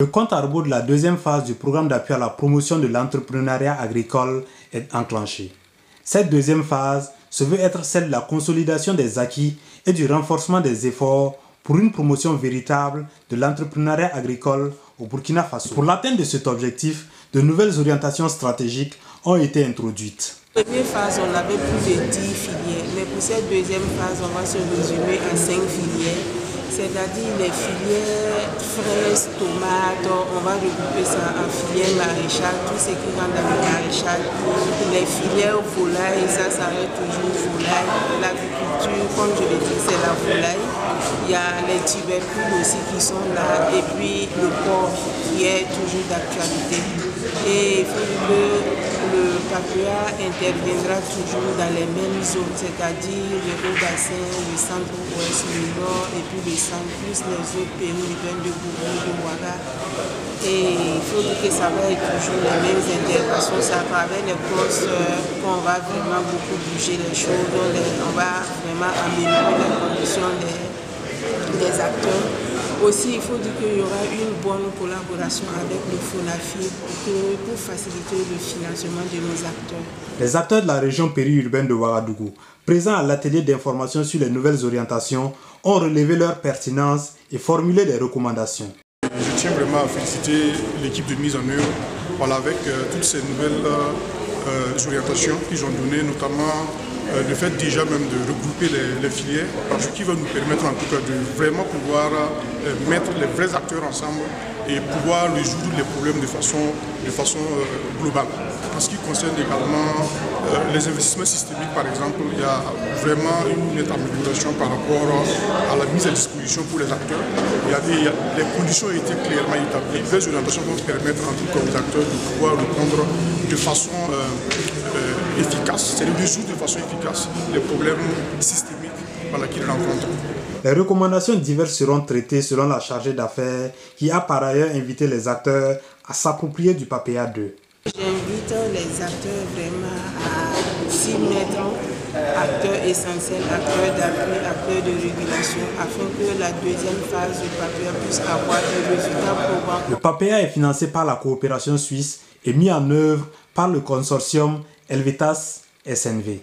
Le compte à rebours de la deuxième phase du programme d'appui à la promotion de l'entrepreneuriat agricole est enclenché. Cette deuxième phase se veut être celle de la consolidation des acquis et du renforcement des efforts pour une promotion véritable de l'entrepreneuriat agricole au Burkina Faso. Pour l'atteinte de cet objectif, de nouvelles orientations stratégiques ont été introduites. La première phase, on avait plus de 10 filières, mais pour cette deuxième phase, on va se résumer à 5 filières, c'est-à-dire les filières fraises, tomates, on va regrouper ça en filière maraîchage, tout ce qui rentre dans le maraîchage. Les filières volailles, ça reste toujours volaille. L'agriculture, comme je l'ai dit, c'est la volaille. Il y a les tubercules aussi qui sont là, et puis le porc qui est toujours d'actualité. Et il faut que le PAPEA interviendra toujours dans les mêmes zones, c'est-à-dire le Haut-Bassin, le centre-ouest, le nord et puis le centre, plus les autres périurbains de Gourou, de Ouaga. Et il faut dire que ça va être toujours les mêmes interventions, c'est à travers les postes qu'on va vraiment beaucoup bouger les choses, on va vraiment améliorer les conditions des acteurs. Aussi, il faut dire qu'il y aura une bonne collaboration avec le FONAFI pour faciliter le financement de nos acteurs. Les acteurs de la région périurbaine de Ouagadougou, présents à l'atelier d'information sur les nouvelles orientations, ont relevé leur pertinence et formulé des recommandations. Je tiens vraiment à féliciter l'équipe de mise en œuvre avec toutes ces nouvelles orientations qu'ils ont données, notamment le fait déjà même de regrouper les filières, ce qui va nous permettre en tout cas de vraiment pouvoir mettre les vrais acteurs ensemble et pouvoir résoudre les problèmes de façon globale. En ce qui concerne également les investissements systémiques, par exemple, il y a vraiment une nette amélioration par rapport à la mise à disposition pour les acteurs. Les conditions ont été clairement établies. Les orientations vont permettre en tout cas aux acteurs de pouvoir répondre de façon efficace, c'est-à-dire résoudre de façon efficace les problèmes systémiques qu'ils rencontrent. Les recommandations diverses seront traitées selon la chargée d'affaires qui a par ailleurs invité les acteurs à s'approprier du PAPEA 2. J'invite les acteurs vraiment à s'y mettre, acteurs essentiels, acteurs d'appui, acteurs de régulation, afin que la deuxième phase du PAPEA puisse avoir des résultats probants. Le PAPEA est financé par la coopération suisse et mis en œuvre par le consortium Helvetas SNV.